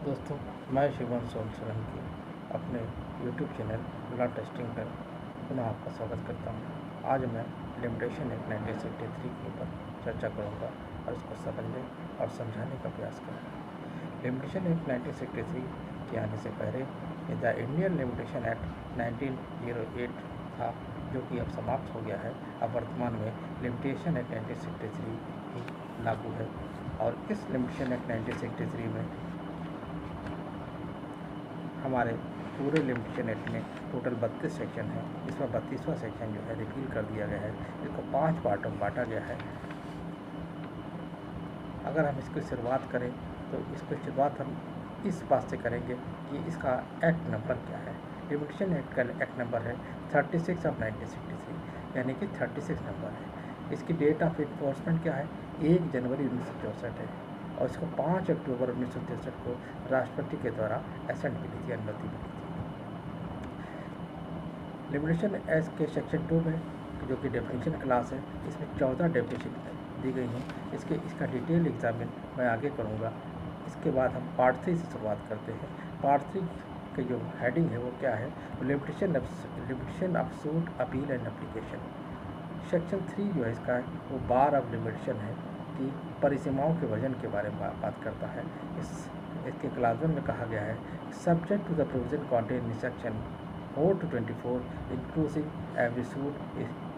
दोस्तों, मैं शिवन सोलंकी अपने YouTube चैनल लॉ टेस्टिंग पर पुनः आपका स्वागत करता हूँ। आज मैं लिमिटेशन एक्ट 1983 के ऊपर चर्चा करूँगा और इसको समझने और समझाने का प्रयास करूँगा। लिमिटेशन एक्ट 1983 के आने से पहले द इंडियन लिमिटेशन एक्ट 1908 था, जो कि अब समाप्त हो गया है। अब वर्तमान में लिमिटेशन एक्ट 1963 ही लागू है और इस लिमिटेशन एक्ट 1963 में हमारे पूरे लिमिटेशन एक्ट में टोटल 32 सेक्शन है। इसमें 32वां सेक्शन जो है रिपील कर दिया गया है। इसको 5 पार्टों में बांटा गया है। अगर हम इसकी शुरुआत करें तो इसको शुरुआत हम इस बात से करेंगे कि इसका एक्ट नंबर क्या है। लिमिटेशन एक्ट का एक्ट नंबर है 36 ऑफ 1963, यानी कि 36 नंबर है। इसकी डेट ऑफ इन्फोर्समेंट क्या है, 1 जनवरी 1964 है और इसको 5 अक्टूबर 1963 को राष्ट्रपति के द्वारा एसेंट मिली थी, अनुमति मिली थी। लिमिटेशन एक्ट के सेक्शन 2 में जो कि डेफिनेशन क्लास है, इसमें 14 डेफिनेशन दी गई हैं। इसका डिटेल एग्जामिन मैं आगे करूँगा। इसके बाद हम पार्ट 3 से शुरुआत करते हैं। पार्ट 3 के जो हेडिंग है वो क्या है, limitation of suit appeal and application. Section 3 जो है इसका वो बार ऑफ लिमिटेशन है कि परिसीमाओं के वजन के बारे में बात करता है। इसके क्लास 1 में कहा गया है, subject to the provision contain in section 4 to 24 inclusive every suit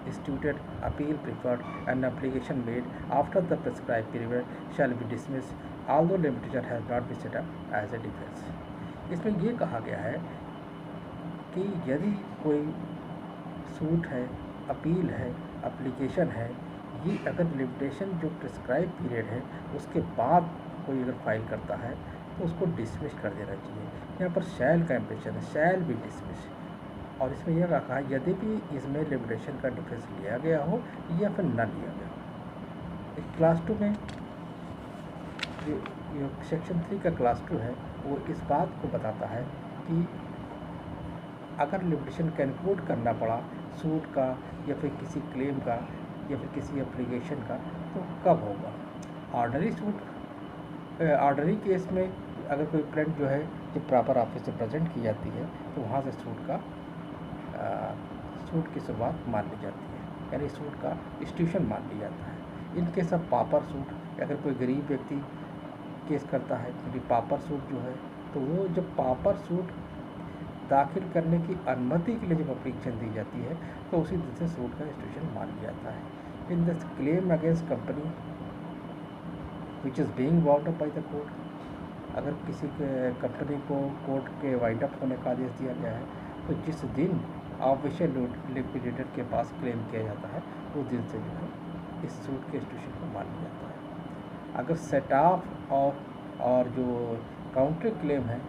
instituted, appeal preferred and application made after the prescribed period shall be dismissed although limitation has not been set up as a defense। इसमें ये कहा गया है कि यदि कोई suit है, appeal है, एप्लीकेशन है, ये अगर लिमिटेशन जो प्रिस्क्राइब पीरियड है उसके बाद कोई अगर फाइल करता है तो उसको डिसमिस कर देना चाहिए। यहाँ पर शैल का इम्प्रेशन है, शैल बी डिसमिस। और इसमें यह कहा है यदि भी इसमें लिमिटेशन का डिफेंस लिया गया हो या फिर न लिया गया हो। क्लास 2 में जो सेक्शन 3 का क्लास 2 है वो इस बात को बताता है कि अगर लिमिटेशन का इंक्लूड करना पड़ा सूट का या फिर किसी क्लेम का या फिर किसी एप्लीकेशन का तो कब होगा। ऑर्डनरी केस में अगर कोई प्रिंट जो है जब प्रॉपर ऑफिस से प्रेजेंट की जाती है तो वहाँ से सूट की शुरुआत मान ली जाती है, यानी सूट का इंस्टीट्यूशन मान लिया जाता है। इनके सब पापर सूट, अगर कोई गरीब व्यक्ति केस करता है क्योंकि पापर सूट जो है तो वो जब पापर सूट दाखिल करने की अनुमति के लिए जब एप्लीकेशन दी जाती है तो उसी दिन से सूट का इंस्टीट्यूशन मान लिया जाता है। In the claim against company which is being wound up by the court, अगर किसी कंपनी को कोर्ट के वाइंड अप होने का आदेश दिया गया है तो जिस दिन ऑफिशियल लिक्विडेटर के पास क्लेम किया जाता है उस दिन से जो है इस सूट के इंस्टीट्यूशन को मान लिया जाता है। अगर सेट ऑफ और जो काउंटर क्लेम है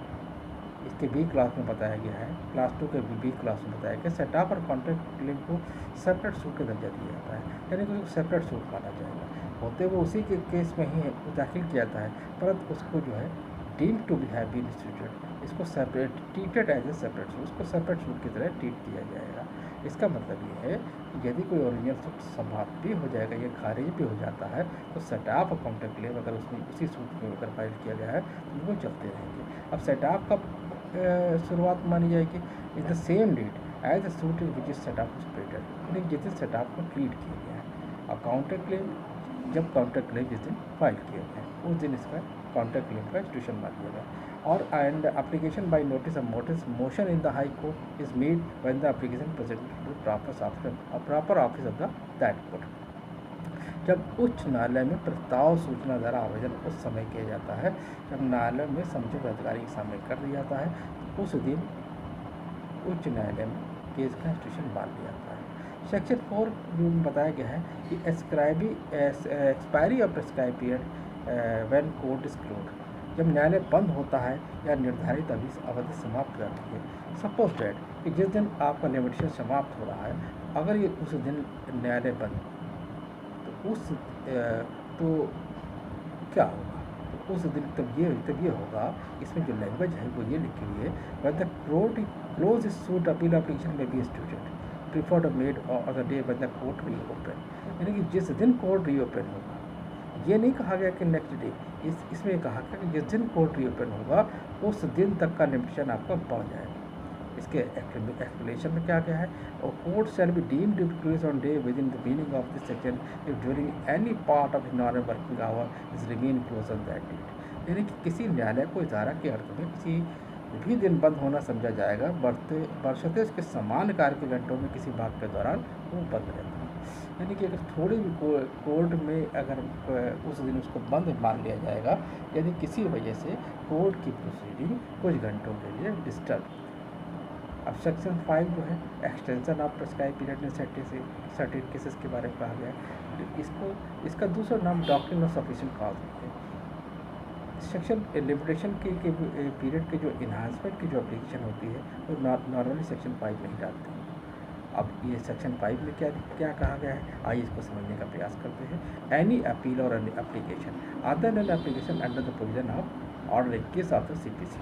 इसके बी क्लास में बताया गया है, क्लास 2 के बी क्लास में बताया गया, सेट ऑफ और काउंटर क्लेम को सेपरेट सूट का दर्जा दिया जाता है, यानी कि उसको सेपरेट सूट माना जाएगा। होते वो उसी के केस में ही दाखिल किया जाता है, परंतु उसको जो है deemed to be have been instituted, इसको separate treated as a separate suit, उसको सेपरेट सूट की तरह ट्रीट किया जाएगा। इसका मतलब ये है कि यदि कोई ओरिजिनल सूट समाप्त भी हो जाएगा या खारिज भी हो जाता है तो सेट ऑफ और काउंटर क्लेम अगर उसमें उसी सूट में अगर फाइल किया गया है तो वो चलते रहेंगे। अब सेट ऑफ का शुरुआत मानी जाएगी is the same date as the suit which is set off separated, यानी जिस दिन सेट ऑफ को ट्रीट किया गया है। और काउंटर क्लेम जब काउंटर क्लेम जिस दिन फाइल किया गया है उस दिन इसका काउंटर क्लेम का इंस्टीट्यूशन मान लिया गया। और and application by notice of motion in the high court is made when the application presented to proper office of the that court. जब उच्च न्यायालय में प्रस्ताव सूचना द्वारा आवेदन उस समय किया जाता है जब न्यायालय में समझौता अधिकारी के सामने कर दिया जाता है, उस दिन उच्च न्यायालय में केस का इंस्टीट्यूशन मान लिया जाता है। सेक्शन 4 में बताया गया है कि expiry of prescribe period when court is closed, जब न्यायालय बंद होता है या निर्धारित अवधि समाप्त हो जाती है। सपोज डेट कि जिस दिन आपका लिमिटेशन समाप्त हो रहा है अगर ये उस दिन न्यायालय बंद तो तो क्या होगा, तो उस दिन तब ये होगा। इसमें जो लैंग्वेज है वो ये लिखी हुई है, when the court close suit appeal application may be instituted preferred made on the day when the court reopen, यानी कि जिस दिन कोर्ट रीओपन होगा ये नहीं कहा गया कि नेक्स्ट डे, इसमें कहा गया कि जिस दिन कोर्ट रीओपन होगा उस दिन तक का लिमिटेशन आपका बढ़ जाएगा। इसके एक्सप्लेनेशन में क्या क्या है, और court shall be deemed to close on day within the meaning of this section if during any part of normal working hour is remain close on that date. यानी कि किसी न्यायालय को इदारा के अर्थ में किसी भी दिन बंद होना समझा जाएगा बशर्ते उसके समान कार्य के घंटों में किसी भाग के दौरान वो बंद रहता है। यानी कि अगर थोड़ी भी कोर्ट में अगर उस दिन उसको बंद मान लिया जाएगा, यदि किसी वजह से कोर्ट की प्रोसीडिंग कुछ घंटों के लिए डिस्टर्ब। अब सेक्शन 5 जो है एक्सटेंशन ऑफ प्रेस्क्राइब पीरियड में सर्टेन केसेस के बारे में कहा गया है। इसका दूसरा नाम डॉक्ट्रिन ऑफ सफिशिएंट कॉज है। सेक्शन लिमिटेशन के पीरियड के जो इन्हांसमेंट की जो एप्लीकेशन होती है वो नॉर्मली सेक्शन 5 में ही डालते हैं। अब ये सेक्शन 5 में क्या कहा गया है, आइए इसको समझने का प्रयास करते हैं। एनी अपील और any application other than application under the provision of order 21 of the CPC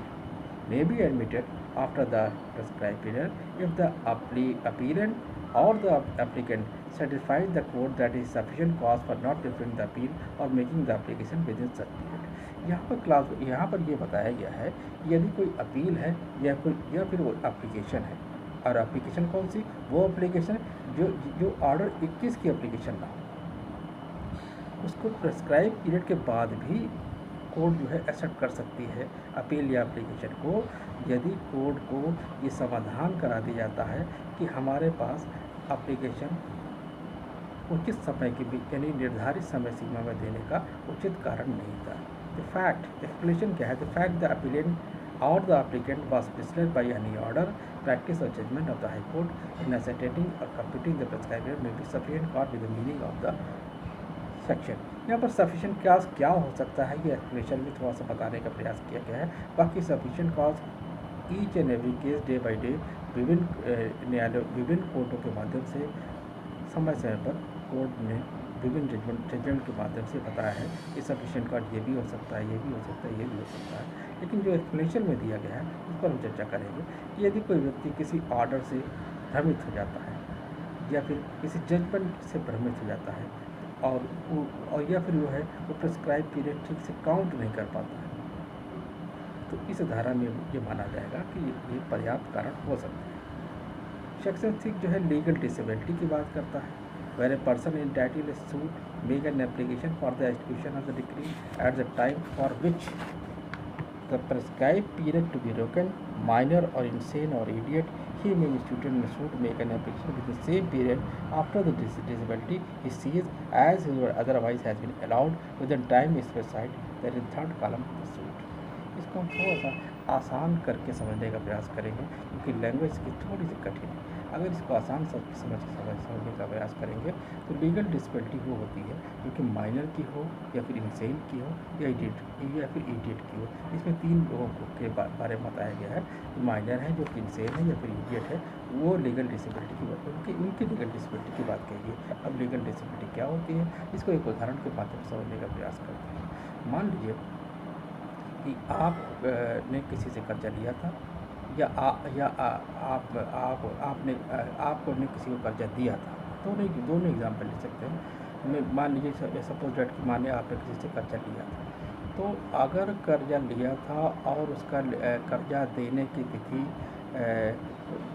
may be admitted after the prescribed period if the appellant or the applicant satisfies the court that is sufficient cause for not referring the appeal or making the application within such period। यहाँ पर ये बताया गया है यदि कोई appeal है या फिर वो एप्लीकेशन है, और एप्लीकेशन कौन सी, वो एप्लीकेशन जो ऑर्डर 21 की एप्लीकेशन ना हो, उसको प्रेस्क्राइब पीरियड के बाद भी कोर्ट जो है एक्सेप्ट कर सकती है अपील या एप्लीकेशन को, यदि कोर्ट को ये समाधान करा दिया जाता है कि हमारे पास एप्लीकेशन उचित समय के भी यानी निर्धारित समय सीमा में देने का उचित कारण नहीं था। द फैक्ट एक्सप्लेनेशन क्या है, the fact the appellant or the applicant was misled by any order practice or judgment of the high court in ascertaining or computing the prescribed period may be sufficient cause with the meaning of the section. यहाँ पर sufficient cause क्या हो सकता है ये explanation में थोड़ा सा बताने का प्रयास किया गया है। बाकी sufficient cause each and every case day by day विभिन्न कोर्टों के माध्यम से समय समय पर कोर्ट ने विभिन्न जजमेंट के माध्यम से बताया है कि सफिशिएंट कॉज ये भी हो सकता है, ये भी हो सकता है, ये भी हो सकता है। लेकिन जो एक्सप्लेनेशन में दिया गया है उस पर हम चर्चा करेंगे। यदि कोई व्यक्ति किसी ऑर्डर से भ्रमित हो जाता है या फिर किसी जजमेंट से भ्रमित हो जाता है और या फिर जो है वो प्रेस्क्राइब पीरियड ठीक से काउंट नहीं कर पाता है, तो इस धारा में ये माना जाएगा कि ये पर्याप्त कारण हो सकता है। सेक्शन 6 जो है लीगल डिसेबिलिटी की बात करता है। Where a person entitled suit make an application for the execution of the decree at the time for which the prescribed period to be broken, minor or insane or idiot, he may be suited in a suit make an application with the same period after the disability he sees as he or otherwise has been allowed within time specified that in third column of the suit। इसको हम थोड़ा सा आसान करके समझने का प्रयास करेंगे क्योंकि लैंग्वेज की थोड़ी सी कठिन है। अगर इसको आसान समझने का प्रयास करेंगे तो लीगल डिसेबिलिटी वो होती है जो कि माइनर की हो या फिर इंसेन की हो या फिर इडियट की हो। इसमें 3 लोगों के बारे में बताया गया है। माइनर है, जो कि इंसेन है या फिर इडियट है, वो लीगल डिसेबिलिटी की बात उनकी लीगल डिसेबिलिटी की बात कहिए। अब लीगल डिसेबिलिटी क्या होती है, इसको एक उदाहरण के माध्यम से समझने का प्रयास करते हैं। मान लीजिए कि आप ने किसी से कर्जा लिया था या आपने किसी को कर्जा दिया था। दोनों एग्जाम्पल ले सकते हैं। मान लीजिए सपोज डेट कि माने आपने किसी से कर्जा लिया था, तो अगर कर्जा लिया था और उसका कर्जा देने की तिथि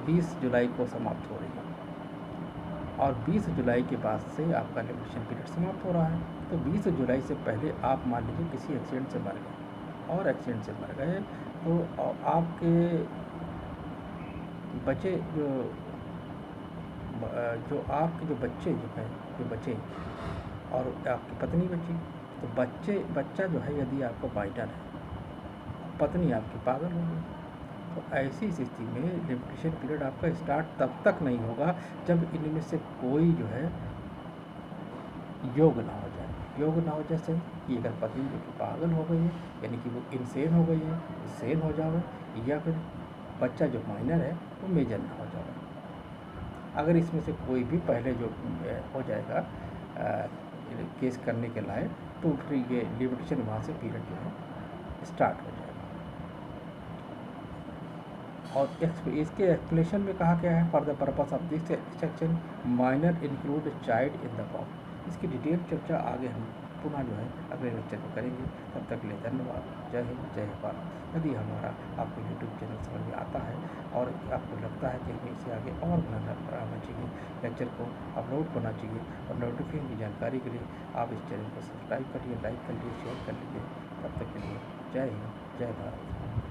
20 जुलाई को समाप्त हो रही है और 20 जुलाई के बाद से आपका लिमिटेशन पीरियड समाप्त हो रहा है, तो 20 जुलाई से पहले आप मान लीजिए किसी एक्सीडेंट से मर गए और एक्सीडेंट से मर गए तो आपके बचे जो बचे और आपकी पत्नी बची, तो बच्चा जो है यदि आपको माइनर है, पत्नी आपकी पागल हो गई, तो ऐसी स्थिति में लिमिटेशन पीरियड आपका स्टार्ट तब तक नहीं होगा जब इनमें से कोई जो है योग ना हो जाए से कि अगर पत्नी जो कि पागल हो गई है यानी कि वो इंसेन हो गई है, इंसेन हो जाए, या फिर बच्चा जो माइनर है वो मेजर ना हो जाए। अगर इसमें से कोई भी पहले जो हो जाएगा केस करने के लायक, तो फिर ये लिमिटेशन वहाँ से पीरियड जो है स्टार्ट हो जाएगा। और इसके एक्सप्लेनेशन में कहा गया है for the purpose of this section minor include child in the property. इसकी डिटेल चर्चा आगे हम पुनः जो है अगले लेक्चर में करेंगे। तब तक के लिए धन्यवाद। जय हिंद, जय भारत। यदि हमारा आपको यूट्यूब चैनल समझ में आता है और आपको लगता है कि हमें इसे आगे और बढ़ाना चाहिए, लेक्चर को अपलोड करना चाहिए और नोटिफिकेशन की जानकारी के लिए आप इस चैनल को सब्सक्राइब करिए, लाइक कर लीजिए, शेयर कर लीजिए। तब तक के लिए जय हिंद, जय भारत।